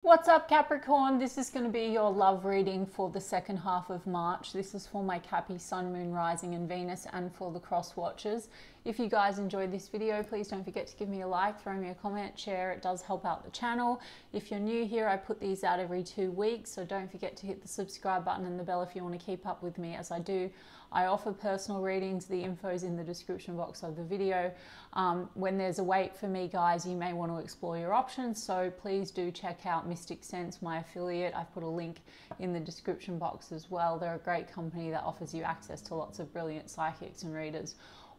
What's up, Capricorn? This is going to be your love reading for the second half of March. This is for my Cappy, Sun, Moon, Rising and Venus, and for the cross watchers. If you guys enjoyed this video, please don't forget to give me a like, throw me a comment, share. It does help out the channel. If you're new here, I put these out every 2 weeks, so don't forget to hit the subscribe button and the bell if you want to keep up with me as I do. I offer personal readings. The info is in the description box of the video. When there's a wait for me, guys, you may want to explore your options, so please do check out Mystic Sense, my affiliate. I've put a link in the description box as well. They're a great company that offers you access to lots of brilliant psychics and readers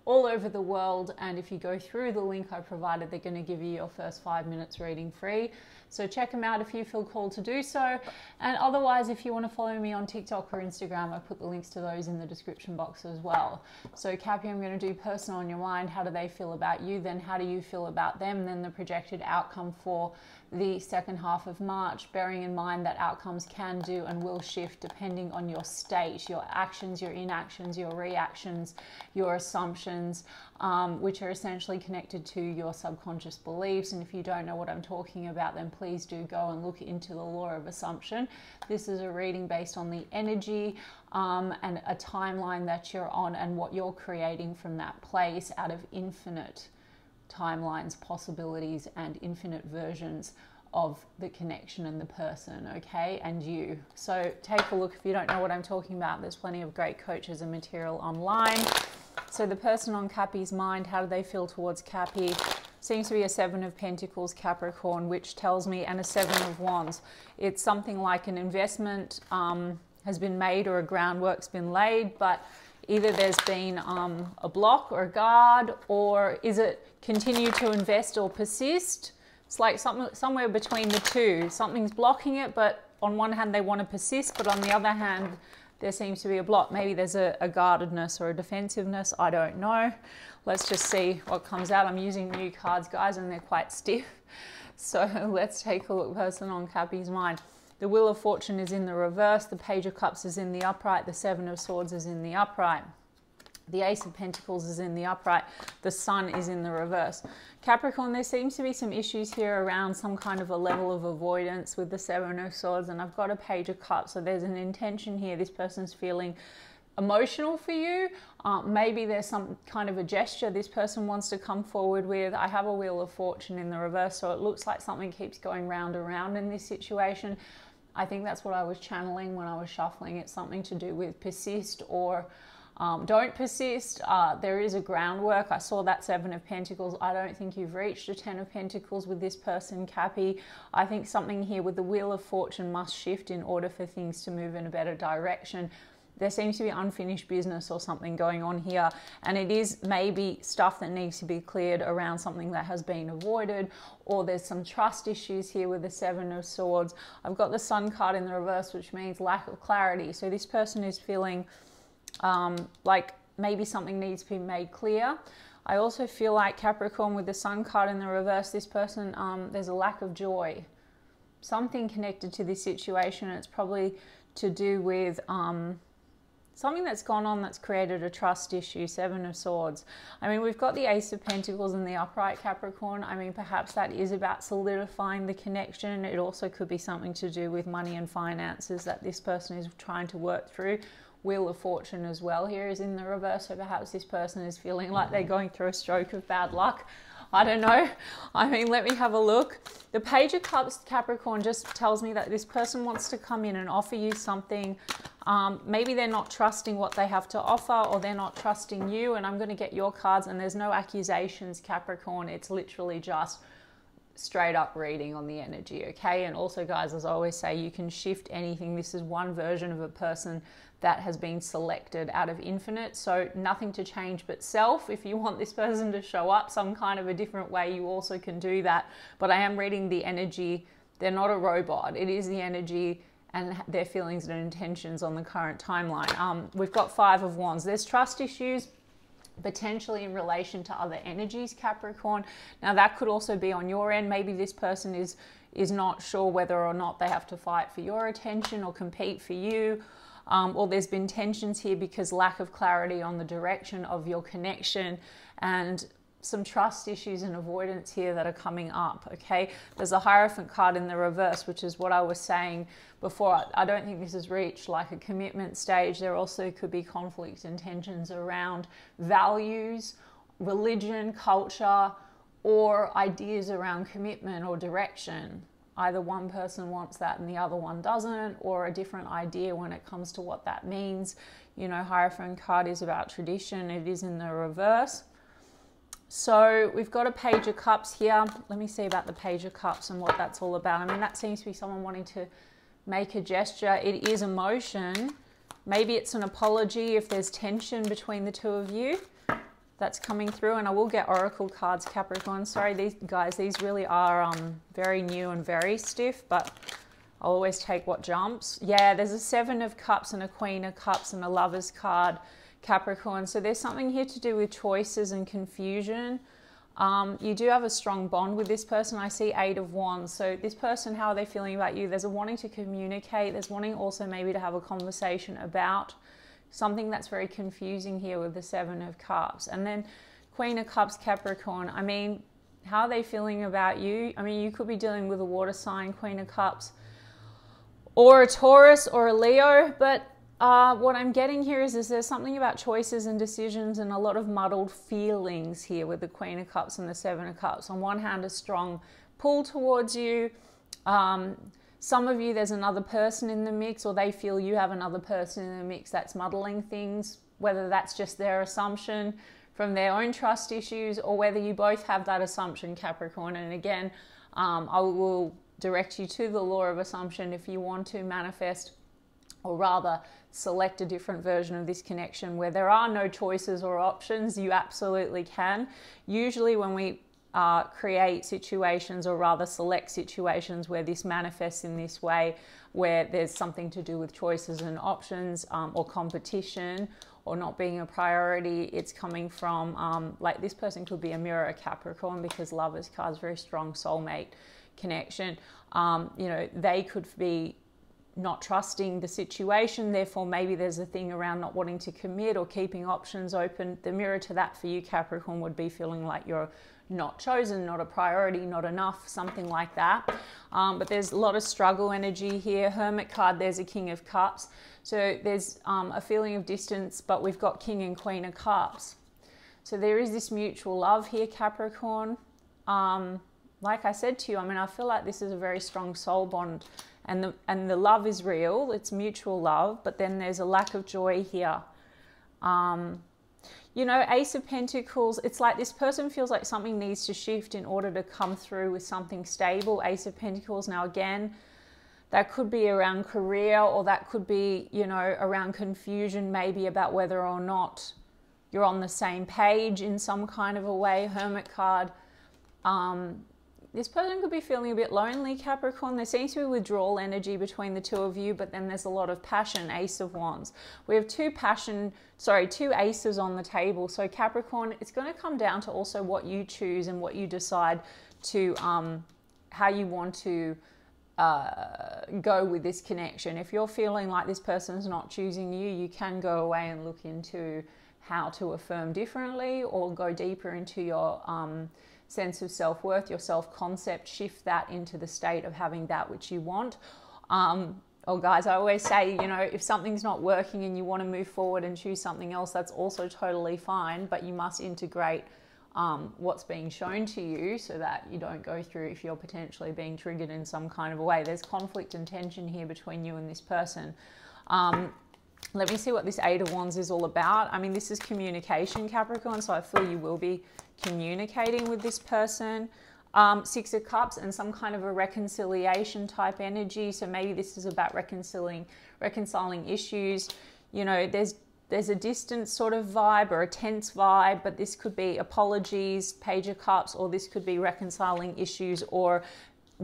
all over the world, and if you go through the link I provided, they're going to give you your first 5 minutes reading free. So check them out if you feel called to do so, and otherwise if you want to follow me on TikTok or Instagram, I put the links to those in the description box as well. So Cappy, I'm going to do personal on your mind. How do they feel about you? Then how do you feel about them? Then the projected outcome for the second half of March, bearing in mind that outcomes can do and will shift depending on your state, your actions, your inactions, your reactions, your assumptions, which are essentially connected to your subconscious beliefs. And if you don't know what I'm talking about, then please do go and look into the law of assumption. This is a reading based on the energy and a timeline that you're on and what you're creating from that place out of infinite timelines, possibilities, and infinite versions of the connection and the person, okay, and you. So take a look if you don't know what I'm talking about. There's plenty of great coaches and material online. So the person on Cappy's mind, how do they feel towards Cappy? Seems to be a 7 of Pentacles, Capricorn, which tells me, and a 7 of Wands. It's something like an investment has been made or a groundwork's been laid, but either there's been a block or a guard, or is it continue to invest or persist? It's like somewhere between the two. Something's blocking it, but on one hand they want to persist, but on the other hand there seems to be a block. Maybe there's a guardedness or a defensiveness. I don't know. Let's just see what comes out. I'm using new cards, guys, and they're quite stiff. So let's take a look. Person on Cappy's mind. The Wheel of Fortune is in the reverse. The Page of Cups is in the upright. The 7 of Swords is in the upright. The Ace of Pentacles is in the upright. The Sun is in the reverse. Capricorn, there seems to be some issues here around some kind of a level of avoidance with the 7 of Swords, and I've got a Page of Cups, so there's an intention here. This person's feeling emotional for you. Maybe there's some kind of a gesture this person wants to come forward with. I have a Wheel of Fortune in the reverse, so it looks like something keeps going round and round in this situation. I think that's what I was channeling when I was shuffling. It's something to do with persist or don't persist. There is a groundwork. I saw that 7 of Pentacles. I don't think you've reached a 10 of Pentacles with this person, Cappy. I think something here with the Wheel of Fortune must shift in order for things to move in a better direction. There seems to be unfinished business or something going on here, and it is maybe stuff that needs to be cleared around something that has been avoided, or there's some trust issues here with the 7 of Swords. I've got the Sun card in the reverse, which means lack of clarity. So this person is feeling like maybe something needs to be made clear. I also feel like, Capricorn, with the Sun card in the reverse, this person, there's a lack of joy. Something connected to this situation. It's probably to do with something that's gone on that's created a trust issue. 7 of Swords. I mean, we've got the Ace of Pentacles in the upright, Capricorn. I mean, perhaps that is about solidifying the connection. It also could be something to do with money and finances that this person is trying to work through. Wheel of Fortune as well here is in the reverse, so perhaps this person is feeling like they're going through a stroke of bad luck. I don't know. I mean, let me have a look. The Page of Cups, Capricorn, just tells me that this person wants to come in and offer you something. Maybe they're not trusting what they have to offer, or they're not trusting you, and I'm going to get your cards, and there's no accusations, Capricorn. It's literally just straight up reading on the energy, okay? And also, guys, as I always say, you can shift anything. This is one version of a person that has been selected out of infinite, so nothing to change but self. If you want this person to show up some kind of a different way, you also can do that. But I am reading the energy. They're not a robot. It is the energy and their feelings and intentions on the current timeline. We've got 5 of Wands. There's trust issues, potentially in relation to other energies, Capricorn. Now that could also be on your end. Maybe this person is not sure whether or not they have to fight for your attention or compete for you. Or there's been tensions here because lack of clarity on the direction of your connection, and some trust issues and avoidance here that are coming up, okay? There's a Hierophant card in the reverse, which is what I was saying before. I don't think this has reached like a commitment stage. There also could be conflicts and tensions around values, religion, culture, or ideas around commitment or direction. Either one person wants that and the other one doesn't, or a different idea when it comes to what that means. You know, Hierophant card is about tradition. It is in the reverse. So we've got a Page of Cups here. Let me see about the Page of Cups and what that's all about. I mean, that seems to be someone wanting to make a gesture. It is emotion. Maybe it's an apology if there's tension between the two of you. That's coming through. And I will get Oracle cards, Capricorn. Sorry, these guys, these really are very new and very stiff, but I'll always take what jumps. Yeah, there's a 7 of Cups and a Queen of Cups and a Lover's card, Capricorn. So there's something here to do with choices and confusion. You do have a strong bond with this person. I see 8 of Wands. So this person, how are they feeling about you? There's a wanting to communicate. There's wanting also maybe to have a conversation about something that's very confusing here with the 7 of Cups. And then Queen of Cups, Capricorn. I mean, how are they feeling about you? I mean, you could be dealing with a water sign, Queen of Cups, or a Taurus or a Leo, but what I'm getting here is there's something about choices and decisions and a lot of muddled feelings here with the Queen of Cups and the 7 of Cups. On one hand, a strong pull towards you. Some of you, there's another person in the mix, or they feel you have another person in the mix that's muddling things, whether that's just their assumption from their own trust issues, or whether you both have that assumption, Capricorn. And again, I will direct you to the law of assumption if you want to manifest, or rather select a different version of this connection where there are no choices or options. You absolutely can. Usually when we create situations, or rather select situations where this manifests in this way, where there's something to do with choices and options, or competition, or not being a priority, it's coming from, like this person could be a mirror, Capricorn, because Lover's card is very strong soulmate connection. You know, they could be not trusting the situation, therefore maybe there's a thing around not wanting to commit or keeping options open. The mirror to that for you, Capricorn, would be feeling like you're not chosen, not a priority, not enough, something like that. But there's a lot of struggle energy here. Hermit card, there's a King of Cups. So there's a feeling of distance, but we've got King and Queen of Cups. So there is this mutual love here, Capricorn. Like I said to you, I mean, I feel like this is a very strong soul bond, and the love is real. It's mutual love, but then there's a lack of joy here. You know, Ace of Pentacles, it's like this person feels like something needs to shift in order to come through with something stable. Ace of Pentacles, now again, that could be around career, or that could be, you know, around confusion maybe about whether or not you're on the same page in some kind of a way. Hermit card. This person could be feeling a bit lonely, Capricorn. There seems to be withdrawal energy between the two of you, but then there's a lot of passion, Ace of Wands. We have two aces on the table. So Capricorn, it's going to come down to also what you choose and what you decide to, how you want to go with this connection. If you're feeling like this person's not choosing you, you can go away and look into how to affirm differently, or go deeper into your sense of self-worth, your self-concept, shift that into the state of having that which you want. Or guys, I always say, you know, if something's not working and you want to move forward and choose something else, that's also totally fine, but you must integrate what's being shown to you so that you don't go through, if you're potentially being triggered in some kind of a way. There's conflict and tension here between you and this person. Let me see what this 8 of Wands is all about. I mean, this is communication, Capricorn, so I feel you will be communicating with this person. 6 of Cups and some kind of a reconciliation type energy. So maybe this is about reconciling issues. You know, there's a distant sort of vibe or a tense vibe, but this could be apologies, Page of Cups, or this could be reconciling issues, or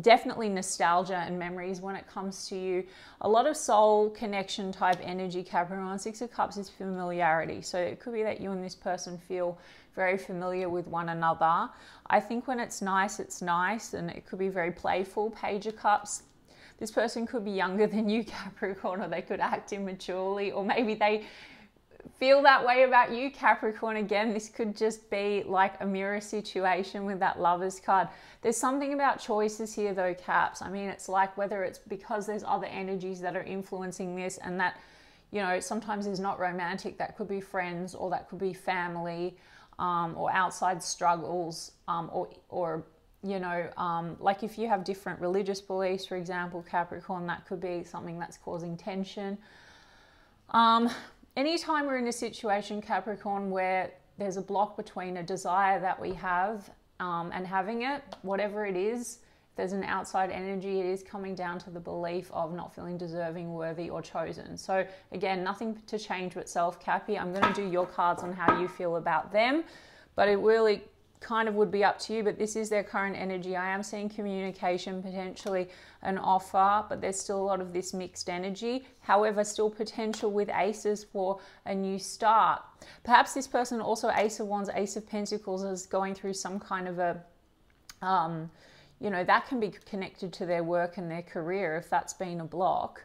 definitely nostalgia and memories when it comes to you. A lot of soul connection type energy, Capricorn. 6 of Cups is familiarity. So it could be that you and this person feel very familiar with one another. I think when it's nice, and it could be very playful, Page of Cups. This person could be younger than you, Capricorn, or they could act immaturely, or maybe they feel that way about you, Capricorn, again, this could just be like a mirror situation with that Lovers card. There's something about choices here though, Caps. I mean, it's like whether it's because there's other energies that are influencing this, and that, you know, sometimes is not romantic. That could be friends, or that could be family, or outside struggles, or you know, like if you have different religious beliefs, for example, Capricorn, that could be something that's causing tension. Anytime we're in a situation, Capricorn, where there's a block between a desire that we have and having it, whatever it is, if there's an outside energy, it is coming down to the belief of not feeling deserving, worthy, or chosen. So again, nothing to change with self, Cappy. I'm going to do your cards on how you feel about them, but it really kind of would be up to you. But this is their current energy. I am seeing communication, potentially an offer, but there's still a lot of this mixed energy. However, still potential with aces for a new start. Perhaps this person also, Ace of Wands, Ace of Pentacles, is going through some kind of a you know, that can be connected to their work and their career if that's been a block.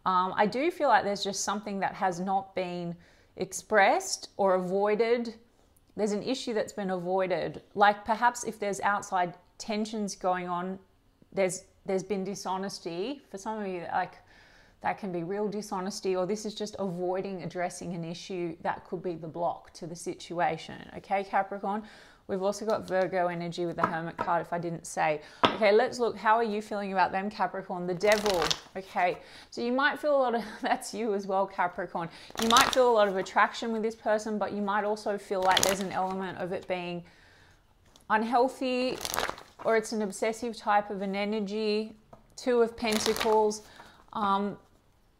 I do feel like there's just something that has not been expressed or avoided. There's an issue that's been avoided. Like perhaps if there's outside tensions going on, there's been dishonesty. For some of you, like that can be real dishonesty, or this is just avoiding addressing an issue that could be the block to the situation. Okay, Capricorn? We've also got Virgo energy with the Hermit card, if I didn't say. Okay, let's look. How are you feeling about them, Capricorn? The Devil. Okay, so you might feel a lot of, that's you as well, Capricorn. You might feel a lot of attraction with this person, but you might also feel like there's an element of it being unhealthy, or it's an obsessive type of an energy. Two of Pentacles.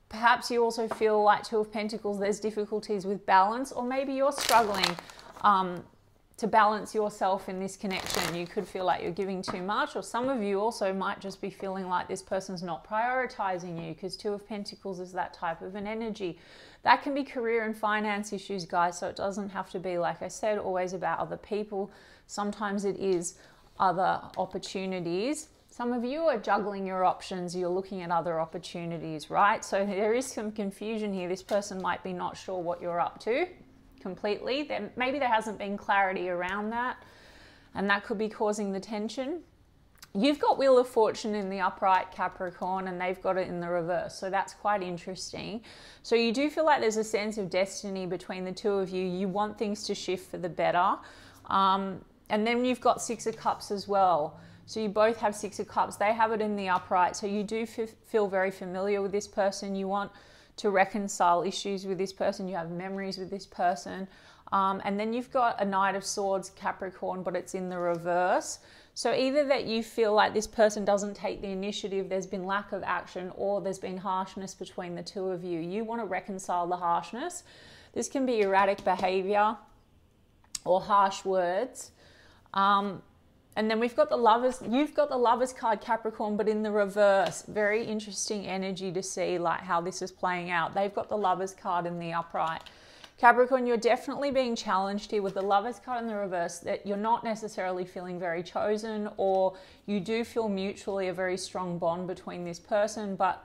Perhaps you also feel like Two of Pentacles, there's difficulties with balance, or maybe you're struggling to balance yourself in this connection. You could feel like you're giving too much, or some of you also might just be feeling like this person's not prioritizing you, because Two of Pentacles is that type of an energy. That can be career and finance issues, guys, so it doesn't have to be, like I said, always about other people. Sometimes it is other opportunities. Some of you are juggling your options, you're looking at other opportunities, right? So there is some confusion here. This person might be not sure what you're up to completely. Maybe there hasn't been clarity around that, and that could be causing the tension. You've got Wheel of Fortune in the upright, Capricorn, and they've got it in the reverse, so that's quite interesting. So you do feel like there's a sense of destiny between the two of you. You want things to shift for the better. And then you've got Six of Cups as well. So you both have Six of Cups. They have it in the upright, so you do feel very familiar with this person. You want to reconcile issues with this person. You have memories with this person. And then you've got a Knight of Swords, Capricorn, but it's in the reverse. So either that you feel like this person doesn't take the initiative, there's been lack of action, or there's been harshness between the two of you. You want to reconcile the harshness. This can be erratic behavior or harsh words. And then we've got the Lovers. You've got the Lovers card, Capricorn, but in the reverse. Very interesting energy to see like how this is playing out. They've got the Lovers card in the upright. Capricorn, you're definitely being challenged here with the Lovers card in the reverse, that you're not necessarily feeling very chosen, or you do feel mutually a very strong bond between this person. But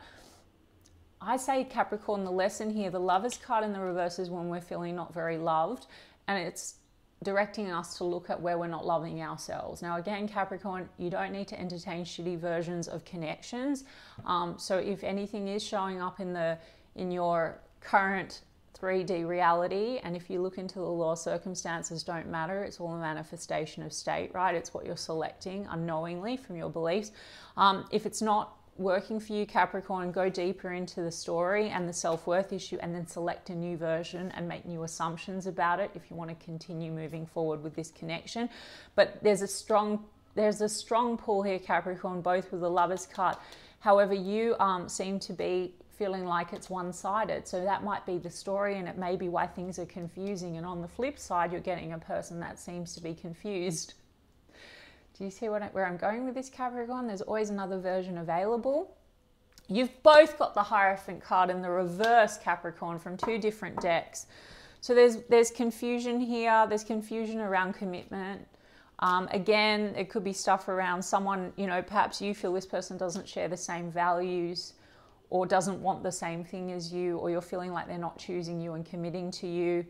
I say, Capricorn, the lesson here, the Lovers card in the reverse is when we're feeling not very loved, and it's directing us to look at where we're not loving ourselves. Now again, Capricorn, you don't need to entertain shitty versions of connections. So if anything is showing up in your current 3D reality, and if you look into the law, circumstances don't matter. It's all a manifestation of state, right? It's what you're selecting unknowingly from your beliefs. If it's not working for you, Capricorn, go deeper into the story and the self-worth issue, and then select a new version and make new assumptions about it if you want to continue moving forward with this connection. But there's a strong pull here, Capricorn, both with the Lovers card. However, you seem to be feeling like it's one-sided, so that might be the story, and it may be why things are confusing. And on the flip side, you're getting a person that seems to be confused. Do you see where I'm going with this, Capricorn? There's always another version available. You've both got the Hierophant card in the reverse, Capricorn, from two different decks. So there's confusion here. There's confusion around commitment. Again, it could be stuff around someone, you know, perhaps you feel this person doesn't share the same values, or doesn't want the same thing as you, or you're feeling like they're not choosing you and committing to you.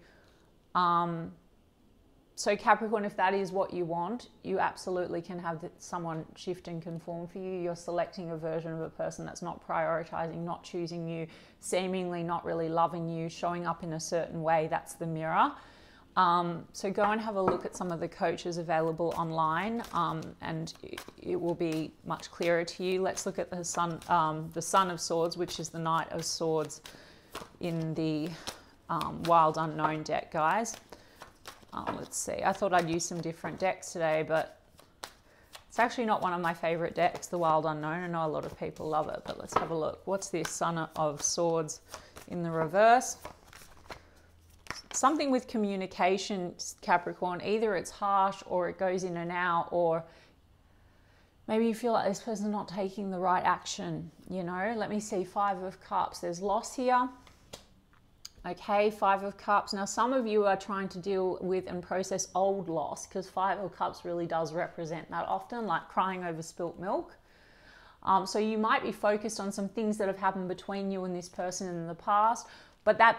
So Capricorn, if that is what you want, you absolutely can have someone shift and conform for you. You're selecting a version of a person that's not prioritizing, not choosing you, seemingly not really loving you, showing up in a certain way. That's the mirror. So go and have a look at some of the coaches available online, and it will be much clearer to you. Let's look at the Sun of Swords, which is the Knight of Swords in the Wild Unknown deck, guys. Let's see. I thought I'd use some different decks today, but it's actually not one of my favorite decks, the Wild Unknown. I know a lot of people love it, but let's have a look. What's this Sun of Swords in the reverse? Something with communication, Capricorn. Either it's harsh or it goes in and out, or maybe you feel like this person's not taking the right action, you know? Let me see. 5 of Cups. There's loss here. Okay, 5 of Cups. Now, some of you are trying to deal with and process old loss, because 5 of Cups really does represent that often, like crying over spilt milk. So you might be focused on some things that have happened between you and this person in the past, but that,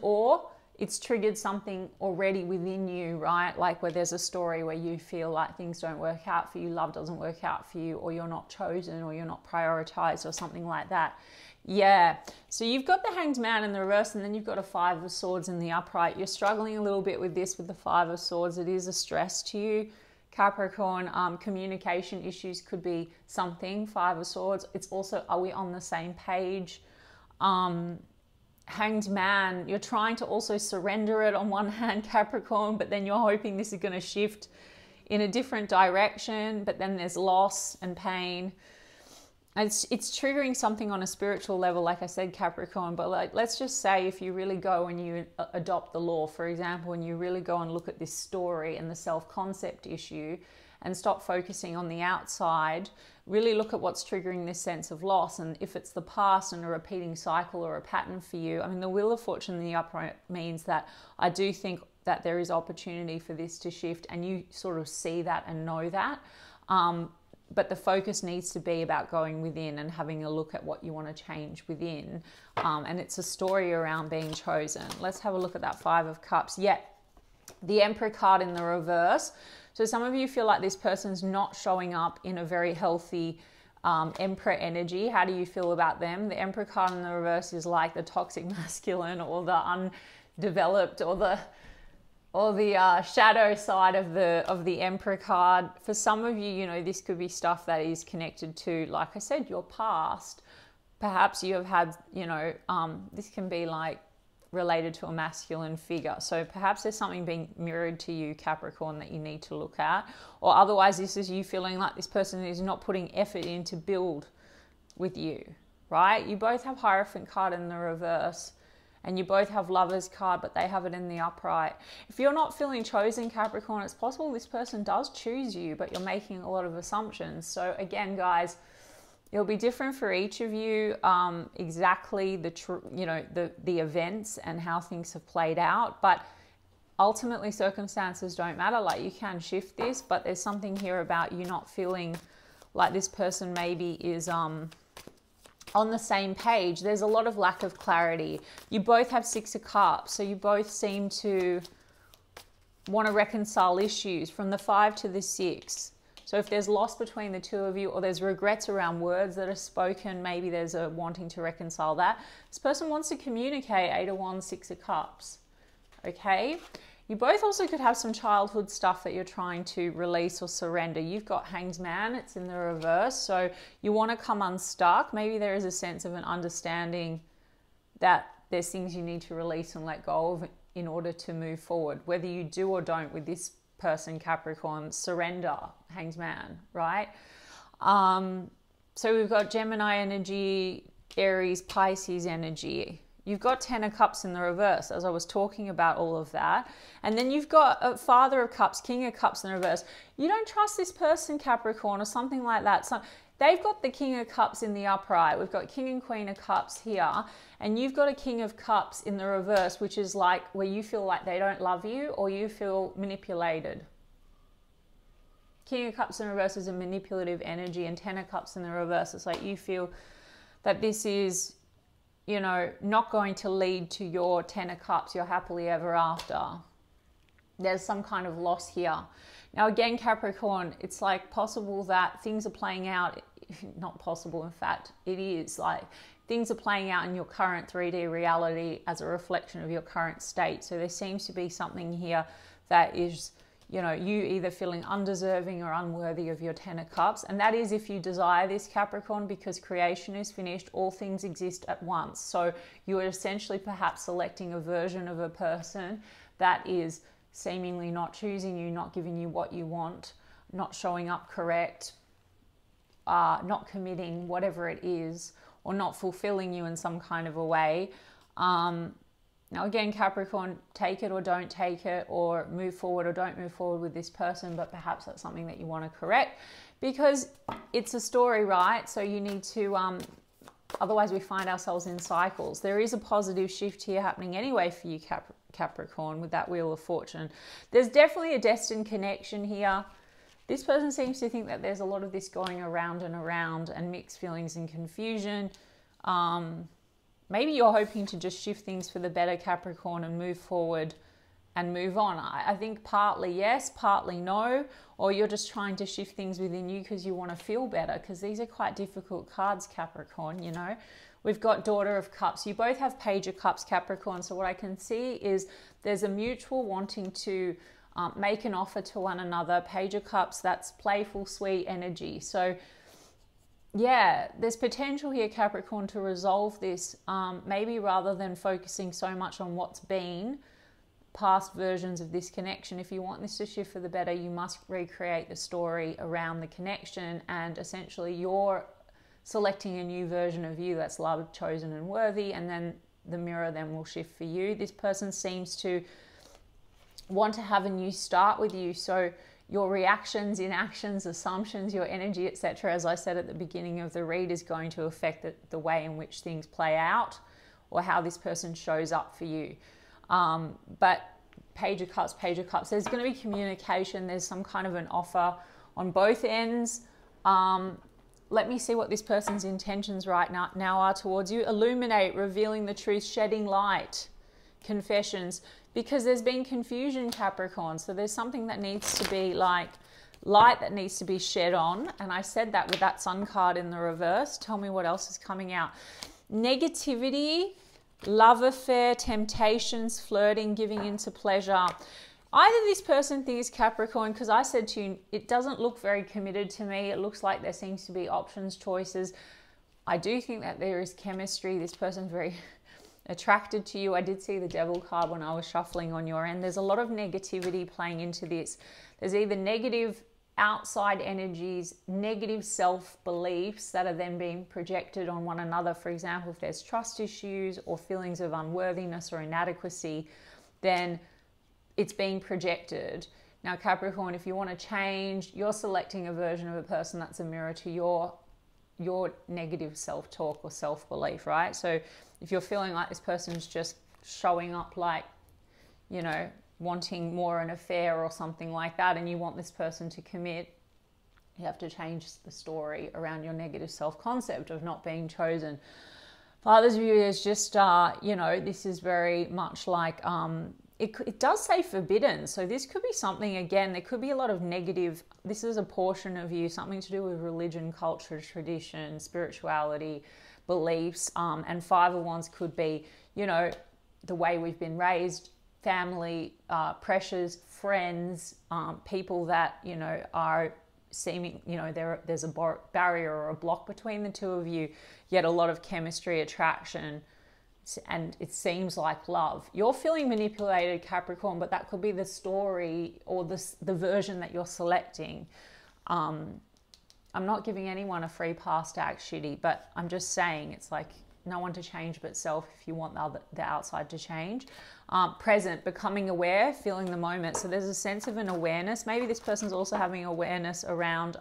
or it's triggered something already within you, right? Like where there's a story where you feel like things don't work out for you, love doesn't work out for you, or you're not chosen, or you're not prioritized, or something like that. Yeah, so you've got the Hanged Man in the reverse, and then you've got a 5 of Swords in the upright. You're struggling a little bit with this, with the 5 of Swords. It is a stress to you, Capricorn. Communication issues could be something, 5 of Swords. It's also, are we on the same page? Hanged Man, you're trying to also surrender it on one hand, Capricorn, but then you're hoping this is going to shift in a different direction, but then there's loss and pain. It's triggering something on a spiritual level, like I said, Capricorn. But like, let's just say if you really go and you adopt the law, for example, and you really go and look at this story and the self-concept issue and stop focusing on the outside, really look at what's triggering this sense of loss. And if it's the past and a repeating cycle or a pattern for you, I mean, the Wheel of Fortune in the upright means that I do think that there is opportunity for this to shift, and you sort of see that and know that. But the focus needs to be about going within and having a look at what you want to change within. And it's a story around being chosen. Let's have a look at that 5 of Cups. Yeah, the Emperor card in the reverse. So some of you feel like this person's not showing up in a very healthy Emperor energy. How do you feel about them? The Emperor card in the reverse is like the toxic masculine, or the undeveloped, or the shadow side of the Emperor card. For some of you, you know, this could be stuff that is connected to, like I said, your past. Perhaps you have had, you know, this can be like related to a masculine figure. So perhaps there's something being mirrored to you, Capricorn, that you need to look at. Or otherwise, this is you feeling like this person is not putting effort in to build with you, right? You both have Hierophant card in the reverse. And you both have Lovers card, but they have it in the upright. If you're not feeling chosen, Capricorn, it's possible this person does choose you, but you're making a lot of assumptions. So again, guys, it'll be different for each of you, exactly the events and how things have played out. But ultimately, circumstances don't matter. Like, you can shift this, but there's something here about you not feeling like this person maybe is on the same page. There's a lot of lack of clarity. You both have 6 of Cups, so you both seem to want to reconcile issues from the 5 to the 6. So if there's loss between the two of you, or there's regrets around words that are spoken, maybe there's a wanting to reconcile that. This person wants to communicate. 8 of Wands, 6 of Cups. Okay? You both also could have some childhood stuff that you're trying to release or surrender. You've got Hanged Man, it's in the reverse. So you want to come unstuck. Maybe there is a sense of an understanding that there's things you need to release and let go of in order to move forward. Whether you do or don't with this person, Capricorn, surrender, Hanged Man, right? So we've got Gemini energy, Aries, Pisces energy. You've got 10 of Cups in the reverse, as I was talking about all of that. And then you've got a Father of Cups, King of Cups in the reverse. You don't trust this person, Capricorn, or something like that. So they've got the King of Cups in the upright. We've got King and Queen of Cups here. And you've got a King of Cups in the reverse, which is like where you feel like they don't love you, or you feel manipulated. King of Cups in reverse is a manipulative energy, and 10 of Cups in the reverse, it's like you feel that this is, you know, not going to lead to your 10 of Cups, your happily ever after. There's some kind of loss here. Now again, Capricorn, it's like possible that things are playing out, not possible, in fact, it is like things are playing out in your current 3D reality as a reflection of your current state. So there seems to be something here that is, you know, you either feeling undeserving or unworthy of your 10 of Cups. And that is if you desire this, Capricorn, because creation is finished, all things exist at once. So you are essentially perhaps selecting a version of a person that is seemingly not choosing you, not giving you what you want, not showing up correct, not committing, whatever it is, or not fulfilling you in some kind of a way. Now again, Capricorn, take it or don't take it, or move forward or don't move forward with this person, but perhaps that's something that you want to correct, because it's a story, right? So you need to, otherwise we find ourselves in cycles. There is a positive shift here happening anyway for you, Capricorn, with that Wheel of Fortune. There's definitely a destined connection here. This person seems to think that there's a lot of this going around and mixed feelings and confusion. Maybe you're hoping to just shift things for the better, Capricorn, and move forward and move on. I think partly yes, partly no, or you're just trying to shift things within you because you want to feel better, because these are quite difficult cards, Capricorn, you know. We've got Daughter of Cups. You both have Page of Cups, Capricorn. So what I can see is there's a mutual wanting to make an offer to one another. Page of Cups, that's playful, sweet energy. So yeah, there's potential here, Capricorn, to resolve this, maybe rather than focusing so much on what's been past versions of this connection. If you want this to shift for the better, you must recreate the story around the connection, and essentially you're selecting a new version of you that's loved, chosen, and worthy, and then the mirror then will shift for you. This person seems to want to have a new start with you. So your reactions, inactions, assumptions, your energy, etc., as I said at the beginning of the read, is going to affect the way in which things play out, or how this person shows up for you. But Page of Cups, there's going to be communication. There's some kind of an offer on both ends. Let me see what this person's intentions right now are towards you. Illuminate, revealing the truth, shedding light, confessions, because there's been confusion, Capricorn. So there's something that needs to be like light that needs to be shed on. And I said that with that Sun card in the reverse. Tell me what else is coming out. Negativity, love affair, temptations, flirting, giving into pleasure. Either this person thinks, Capricorn, because I said to you, it doesn't look very committed to me. It looks like there seems to be options, choices. I do think that there is chemistry. This person's very attracted to you. I did see the Devil card when I was shuffling on your end. There's a lot of negativity playing into this. There's either negative outside energies, negative self-beliefs that are then being projected on one another. For example, if there's trust issues or feelings of unworthiness or inadequacy, then it's being projected. Now, Capricorn, if you want to change, you're selecting a version of a person that's a mirror to your negative self-talk or self-belief, right? So if you're feeling like this person's just showing up like, you know, wanting more an affair or something like that, and you want this person to commit, you have to change the story around your negative self-concept of not being chosen. For others of you, is just, you know, this is very much like, it does say forbidden. So this could be something, again, there could be a lot of negative, this is a portion of you, something to do with religion, culture, tradition, spirituality, beliefs, and Five of Wands could be, you know, the way we've been raised, family, pressures, friends, people that, you know, are seeming, you know, there's a barrier or a block between the two of you, yet a lot of chemistry, attraction, and it seems like love. You're feeling manipulated, Capricorn, but that could be the story or the version that you're selecting. I'm not giving anyone a free pass to act shitty, but I'm just saying it's like no one to change but self if you want the outside to change. Present, becoming aware, feeling the moment. So there's a sense of an awareness. Maybe this person's also having awareness around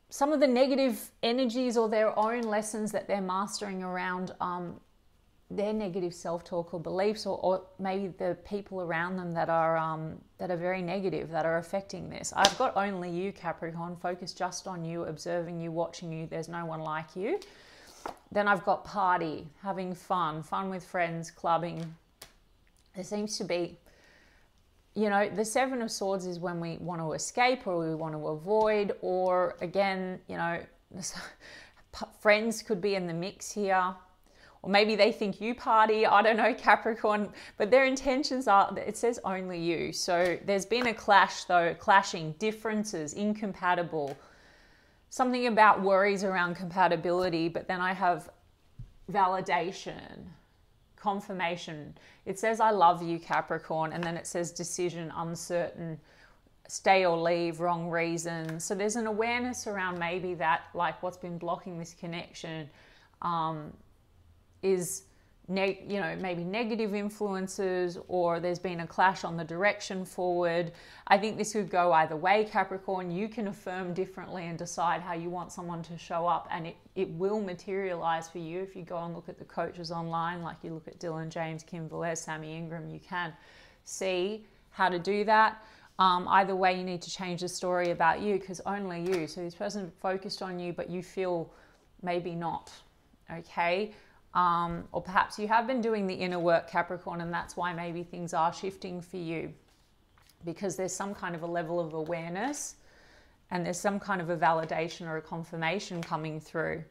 some of the negative energies or their own lessons that they're mastering around their negative self-talk or beliefs, or maybe the people around them that are very negative, that are affecting this. I've got only you, Capricorn. Focus just on you, observing you, watching you. There's no one like you. Then I've got party, having fun with friends, clubbing. There seems to be, you know, the Seven of Swords is when we want to escape or we want to avoid, or again, you know, friends could be in the mix here. Or maybe they think you party, I don't know, Capricorn, but their intentions are, it says only you. So there's been a clash though, clashing, differences, incompatible, something about worries around compatibility, but then I have validation, confirmation. It says, I love you, Capricorn, and then it says decision, uncertain, stay or leave, wrong reason. So there's an awareness around maybe that, like what's been blocking this connection, is you know, maybe negative influences, or there's been a clash on the direction forward. I think this could go either way, Capricorn. You can affirm differently and decide how you want someone to show up, and it will materialize for you. If you go and look at the coaches online, like you look at Dylan James, Kim Velez, Sammy Ingram, you can see how to do that. Either way, you need to change the story about you, because only you. So this person focused on you, but you feel maybe not, okay? Or perhaps you have been doing the inner work, Capricorn, and that's why maybe things are shifting for you, because there's some kind of a level of awareness and there's some kind of a validation or a confirmation coming through.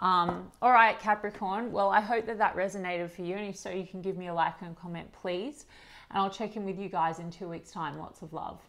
All right, Capricorn. Well, I hope that resonated for you, and if so, you can give me a like and a comment, please. And I'll check in with you guys in 2 weeks' time. Lots of love.